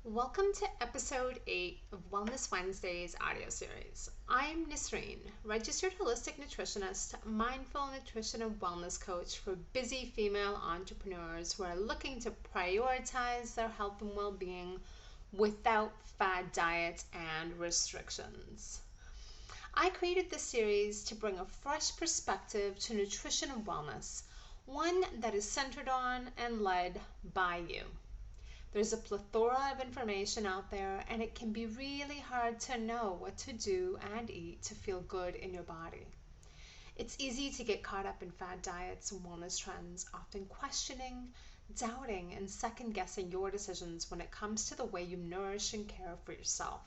Welcome to episode 8 of Wellness Wednesday's audio series. I'm Nissrine, registered holistic nutritionist, mindful nutrition and wellness coach for busy female entrepreneurs who are looking to prioritize their health and well-being without fad diets and restrictions. I created this series to bring a fresh perspective to nutrition and wellness, one that is centered on and led by you. There's a plethora of information out there, and it can be really hard to know what to do and eat to feel good in your body. It's easy to get caught up in fad diets and wellness trends, often questioning, doubting, and second guessing your decisions when it comes to the way you nourish and care for yourself.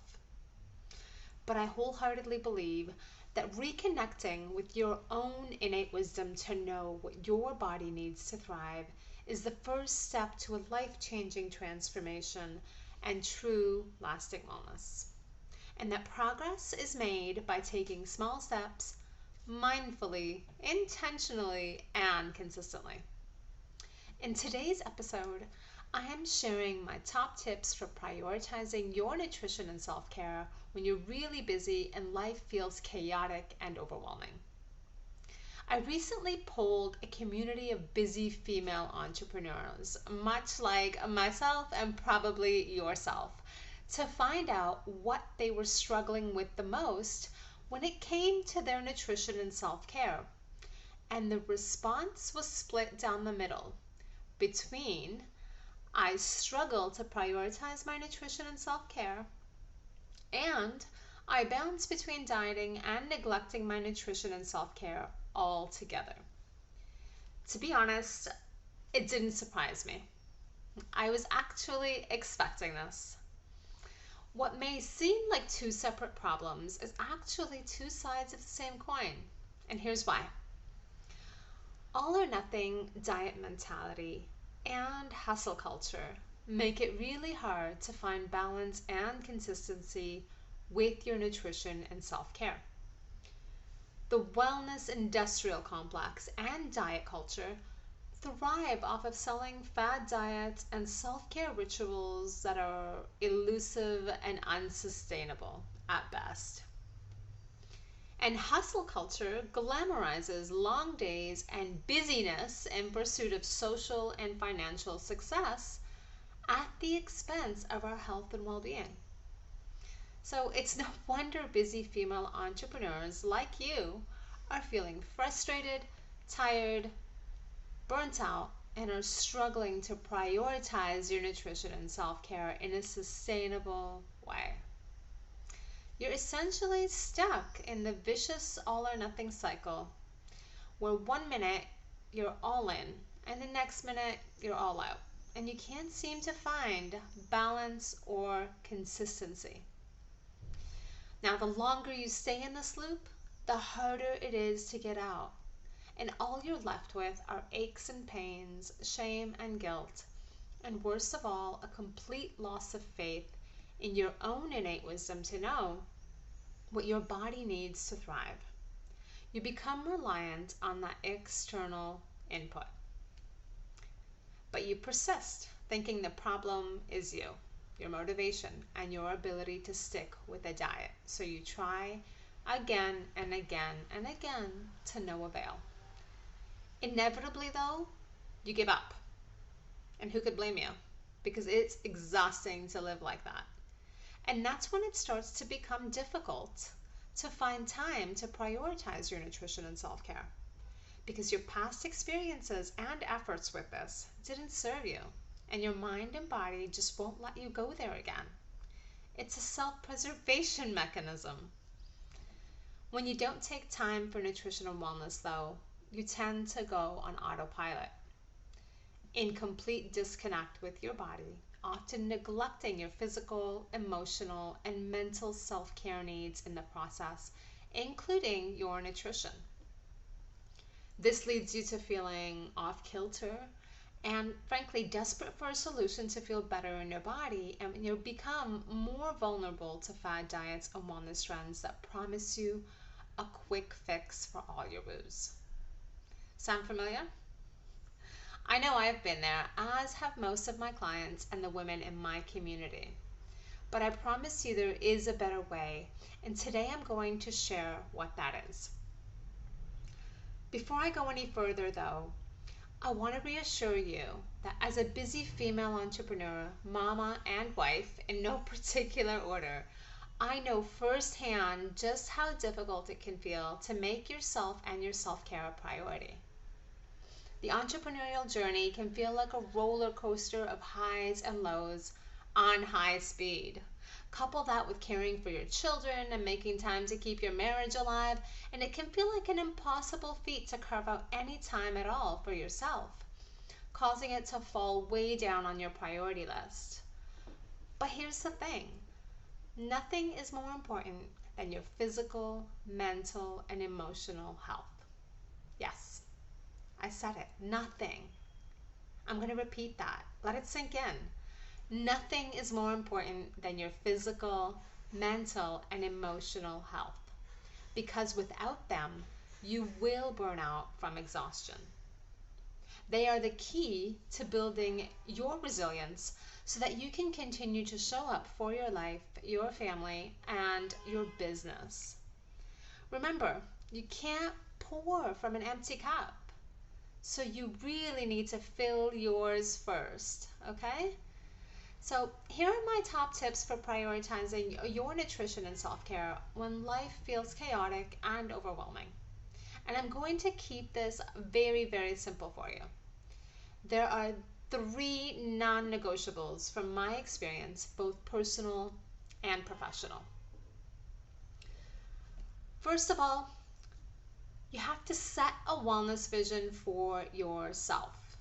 But I wholeheartedly believe that reconnecting with your own innate wisdom to know what your body needs to thrive is the first step to a life-changing transformation and true lasting wellness. And that progress is made by taking small steps mindfully, intentionally, and consistently. In today's episode, I am sharing my top tips for prioritizing your nutrition and self-care when you're really busy and life feels chaotic and overwhelming. I recently polled a community of busy female entrepreneurs, much like myself and probably yourself, to find out what they were struggling with the most when it came to their nutrition and self-care. And the response was split down the middle between I struggle to prioritize my nutrition and self-care, and I bounce between dieting and neglecting my nutrition and self-care altogether. To be honest, it didn't surprise me. I was actually expecting this. What may seem like two separate problems is actually two sides of the same coin. And here's why. All or nothing diet mentality and hustle culture make it really hard to find balance and consistency with your nutrition and self-care. The wellness industrial complex and diet culture thrive off of selling fad diets and self-care rituals that are elusive and unsustainable at best. And hustle culture glamorizes long days and busyness in pursuit of social and financial success at the expense of our health and well-being. So it's no wonder busy female entrepreneurs like you are feeling frustrated, tired, burnt out, and are struggling to prioritize your nutrition and self-care in a sustainable way. You're essentially stuck in the vicious all or nothing cycle where one minute you're all in and the next minute you're all out. And you can't seem to find balance or consistency. Now, the longer you stay in this loop, the harder it is to get out. And all you're left with are aches and pains, shame and guilt, and worst of all, a complete loss of faith in your own innate wisdom to know what your body needs to thrive. You become reliant on that external input. But you persist, thinking the problem is you, your motivation, and your ability to stick with a diet. So you try again and again and again to no avail. Inevitably, though, you give up. And who could blame you? Because it's exhausting to live like that. And that's when it starts to become difficult to find time to prioritize your nutrition and self-care. Because your past experiences and efforts with this didn't serve you, and your mind and body just won't let you go there again. It's a self-preservation mechanism. When you don't take time for nutrition and wellness, though, you tend to go on autopilot, in complete disconnect with your body, often neglecting your physical, emotional, and mental self-care needs in the process, including your nutrition. This leads you to feeling off kilter and frankly desperate for a solution to feel better in your body, and you become more vulnerable to fad diets and wellness trends that promise you a quick fix for all your woes. Sound familiar? I know I've been there, as have most of my clients and the women in my community. But I promise you there is a better way, and today I'm going to share what that is. Before I go any further though, I want to reassure you that as a busy female entrepreneur, mama, and wife, in no particular order, I know firsthand just how difficult it can feel to make yourself and your self-care a priority. The entrepreneurial journey can feel like a roller coaster of highs and lows on high speed. Couple that with caring for your children and making time to keep your marriage alive, and it can feel like an impossible feat to carve out any time at all for yourself, causing it to fall way down on your priority list. But here's the thing, nothing is more important than your physical, mental, and emotional health. Yes, I said it, nothing. I'm going to repeat that. Let it sink in. Nothing is more important than your physical, mental, and emotional health. Because without them, you will burn out from exhaustion. They are the key to building your resilience so that you can continue to show up for your life, your family, and your business. Remember, you can't pour from an empty cup. So you really need to fill yours first, okay? So here are my top tips for prioritizing your nutrition and self-care when life feels chaotic and overwhelming. And I'm going to keep this very, very simple for you. There are 3 non-negotiables from my experience, both personal and professional. First of all, you have to set a wellness vision for yourself.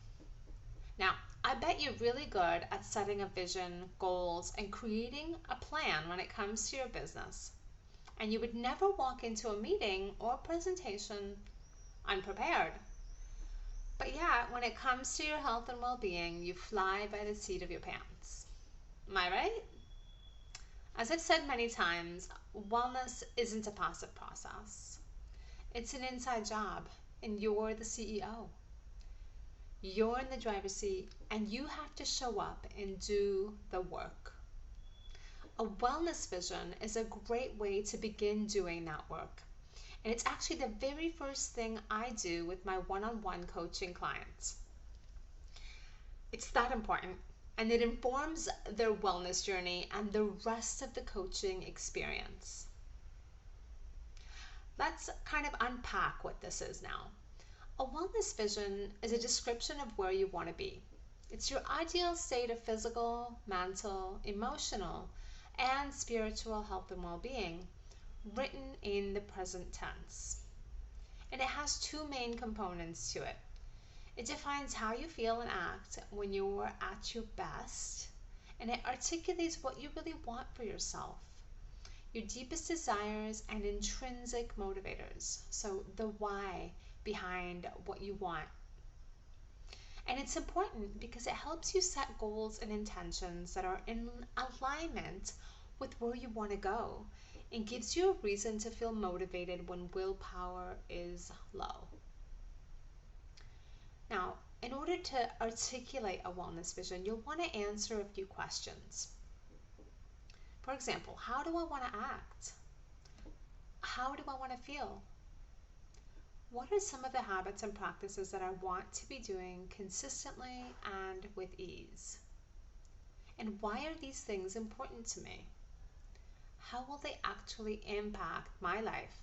Now, I bet you're really good at setting a vision, goals, and creating a plan when it comes to your business. And you would never walk into a meeting or presentation unprepared. But yet, when it comes to your health and well-being, you fly by the seat of your pants. Am I right? As I've said many times, wellness isn't a passive process. It's an inside job, and you're the CEO. You're in the driver's seat, and you have to show up and do the work. A wellness vision is a great way to begin doing that work. And it's actually the very first thing I do with my one-on-one coaching clients. It's that important, and it informs their wellness journey and the rest of the coaching experience. Let's kind of unpack what this is now. A wellness vision is a description of where you want to be. It's your ideal state of physical, mental, emotional, and spiritual health and well-being, written in the present tense. And it has 2 main components to it. It defines how you feel and act when you're at your best, and it articulates what you really want for yourself, your deepest desires and intrinsic motivators, so the why behind what you want. And it's important because it helps you set goals and intentions that are in alignment with where you want to go and gives you a reason to feel motivated when willpower is low. Now, in order to articulate a wellness vision, you'll want to answer a few questions. For example, how do I want to act? How do I want to feel? What are some of the habits and practices that I want to be doing consistently and with ease? And why are these things important to me? How will they actually impact my life,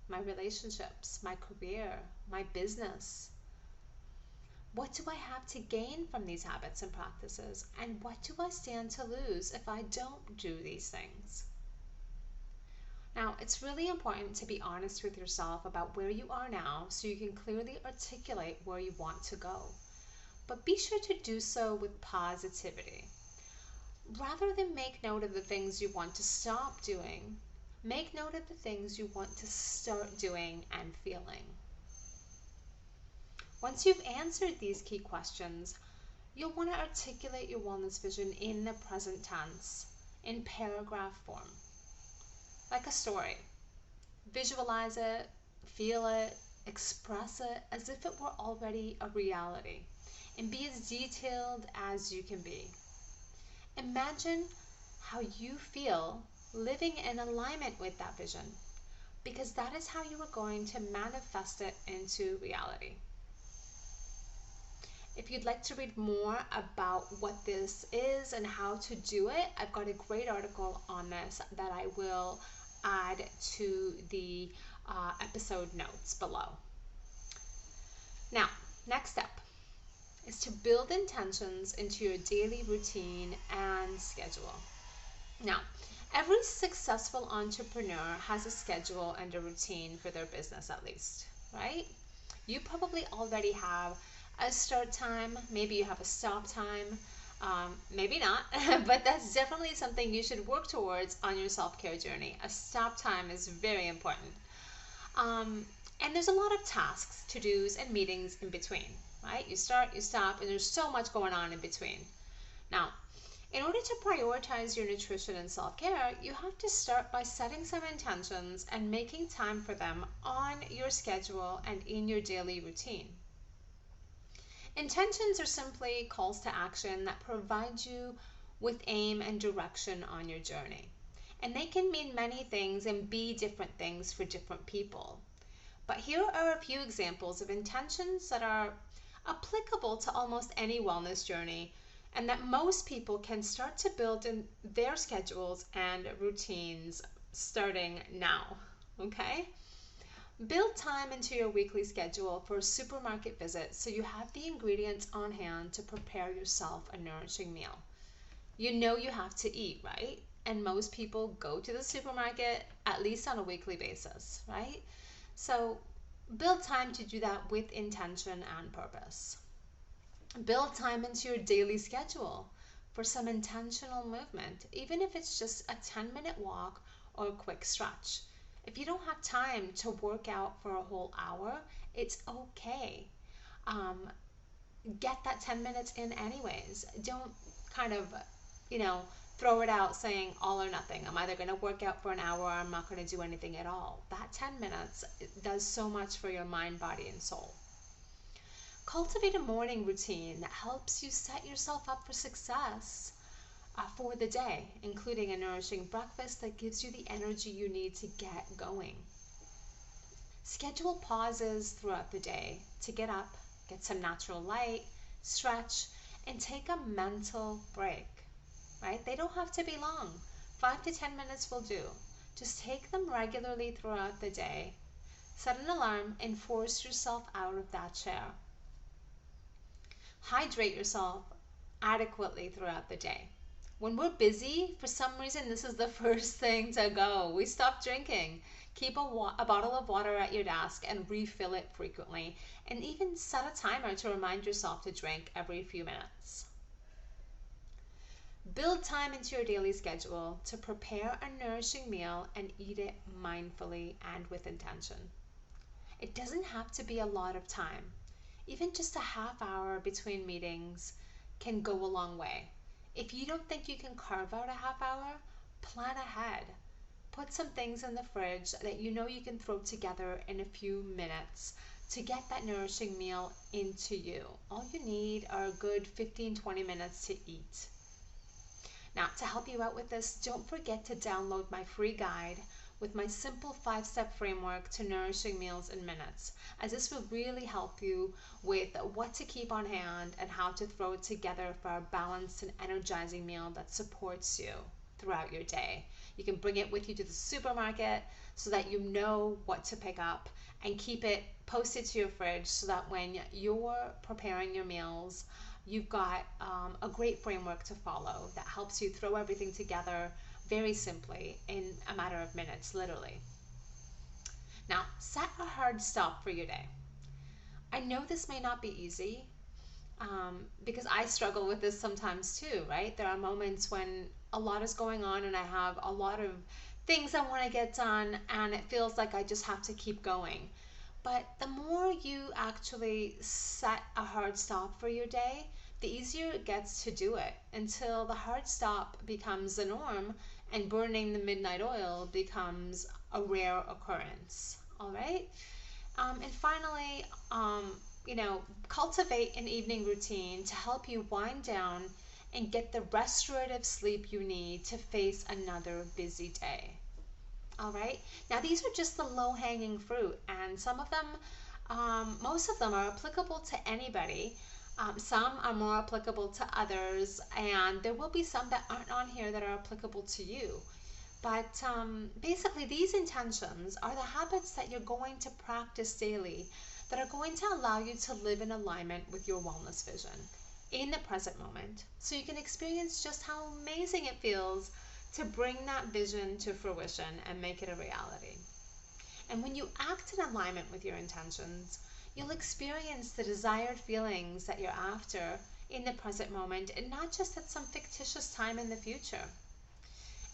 my relationships, my career, my business? What do I have to gain from these habits and practices? And what do I stand to lose if I don't do these things? Now, it's really important to be honest with yourself about where you are now so you can clearly articulate where you want to go. But be sure to do so with positivity. Rather than make note of the things you want to stop doing, make note of the things you want to start doing and feeling. Once you've answered these key questions, you'll want to articulate your wellness vision in the present tense, in paragraph form, like a story. Visualize it, feel it, express it as if it were already a reality. and be as detailed as you can be. Imagine how you feel living in alignment with that vision, because that is how you are going to manifest it into reality. If you'd like to read more about what this is and how to do it, I've got a great article on this that I will add to the episode notes below. Now, next step is to build intentions into your daily routine and schedule. Now, every successful entrepreneur has a schedule and a routine for their business, at least, right? You probably already have a start time, maybe you have a stop time, maybe not, but that's definitely something you should work towards on your self-care journey. A stop time is very important. And there's a lot of tasks, to-dos, and meetings in between, right? You start, you stop, and there's so much going on in between. Now, in order to prioritize your nutrition and self-care, you have to start by setting some intentions and making time for them on your schedule and in your daily routine. Intentions are simply calls to action that provide you with aim and direction on your journey. And they can mean many things and be different things for different people. But here are a few examples of intentions that are applicable to almost any wellness journey and that most people can start to build in their schedules and routines starting now, okay? Build time into your weekly schedule for a supermarket visit so you have the ingredients on hand to prepare yourself a nourishing meal. You know you have to eat, right? And most people go to the supermarket at least on a weekly basis, right? So build time to do that with intention and purpose. Build time into your daily schedule for some intentional movement, even if it's just a 10-minute walk or a quick stretch. If you don't have time to work out for a whole hour, it's okay. Get that 10 minutes in anyways. Don't kind of, throw it out saying all or nothing. I'm either going to work out for an hour or I'm not going to do anything at all. That 10 minutes does so much for your mind, body, and soul. Cultivate a morning routine that helps you set yourself up for success for the day, including a nourishing breakfast that gives you the energy you need to get going. Schedule pauses throughout the day to get up, get some natural light, stretch, and take a mental break, right? They don't have to be long. 5 to 10 minutes will do. Just take them regularly throughout the day. Set an alarm and force yourself out of that chair. Hydrate yourself adequately throughout the day. When we're busy, for some reason, this is the first thing to go. We stop drinking. Keep a bottle of water at your desk and refill it frequently. And even set a timer to remind yourself to drink every few minutes. Build time into your daily schedule to prepare a nourishing meal and eat it mindfully and with intention. It doesn't have to be a lot of time. Even just a half hour between meetings can go a long way. If you don't think you can carve out a half hour, plan ahead. Put some things in the fridge that you know you can throw together in a few minutes to get that nourishing meal into you. All you need are a good 15-20 minutes to eat. Now, to help you out with this, don't forget to download my free guide with my simple 5-step framework to nourishing meals in minutes, as this will really help you with what to keep on hand and how to throw it together for a balanced and energizing meal that supports you throughout your day. You can bring it with you to the supermarket so that you know what to pick up, and keep it posted to your fridge so that when you're preparing your meals, you've got a great framework to follow that helps you throw everything together very simply in a matter of minutes, literally. Now, set a hard stop for your day. I know this may not be easy because I struggle with this sometimes too, right? There are moments when a lot is going on and I have a lot of things I want to get done and it feels like I just have to keep going. But the more you actually set a hard stop for your day, the easier it gets to do it until the hard stop becomes the norm and burning the midnight oil becomes a rare occurrence. All right? And finally, cultivate an evening routine to help you wind down and get the restorative sleep you need to face another busy day. All right. Now, these are just the low hanging fruit, and some of them, most of them are applicable to anybody. Some are more applicable to others, and there will be some that aren't on here that are applicable to you. But basically, these intentions are the habits that you're going to practice daily that are going to allow you to live in alignment with your wellness vision in the present moment so you can experience just how amazing it feels to bring that vision to fruition and make it a reality. And when you act in alignment with your intentions, you'll experience the desired feelings that you're after in the present moment and not just at some fictitious time in the future.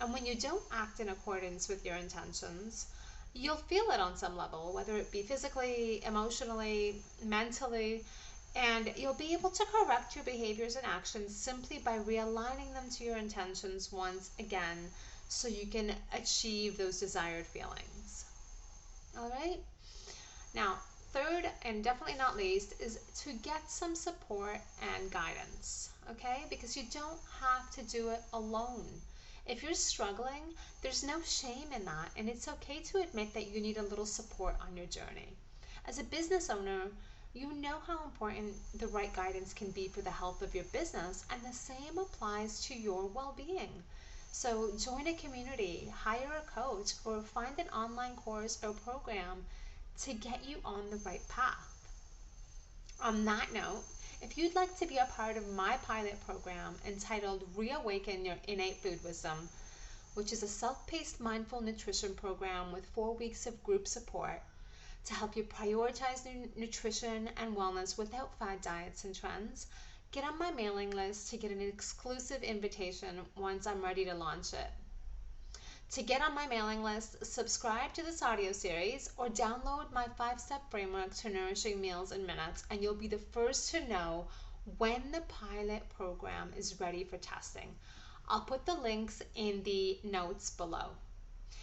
And when you don't act in accordance with your intentions, you'll feel it on some level, whether it be physically, emotionally, mentally, and you'll be able to correct your behaviors and actions simply by realigning them to your intentions once again so you can achieve those desired feelings. All right? Now, third and definitely not least is to get some support and guidance, okay? Because you don't have to do it alone. If you're struggling, there's no shame in that, and it's okay to admit that you need a little support on your journey. As a business owner, you know how important the right guidance can be for the health of your business, and the same applies to your well-being. So join a community, hire a coach, or find an online course or program to get you on the right path. On that note, if you'd like to be a part of my pilot program entitled Reawaken Your Innate Food Wisdom, which is a self-paced mindful nutrition program with 4 weeks of group support to help you prioritize nutrition and wellness without fad diets and trends, get on my mailing list to get an exclusive invitation once I'm ready to launch it. To get on my mailing list, subscribe to this audio series or download my 5-step framework to nourishing meals in minutes, and you'll be the first to know when the pilot program is ready for testing. I'll put the links in the notes below.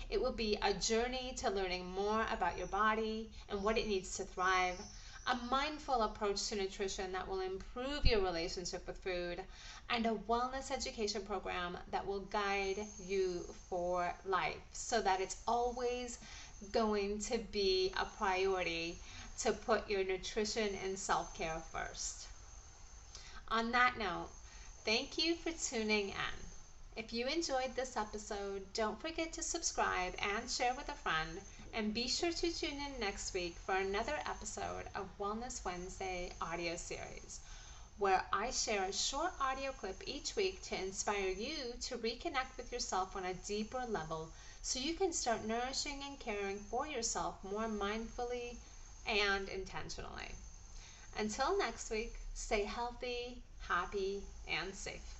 It will be a journey to learning more about your body and what it needs to thrive, a mindful approach to nutrition that will improve your relationship with food, and a wellness education program that will guide you for life so that it's always going to be a priority to put your nutrition and self-care first. On that note, thank you for tuning in. If you enjoyed this episode, don't forget to subscribe and share with a friend, and be sure to tune in next week for another episode of Wellness Wednesday audio series, where I share a short audio clip each week to inspire you to reconnect with yourself on a deeper level so you can start nourishing and caring for yourself more mindfully and intentionally. Until next week, stay healthy, happy, and safe.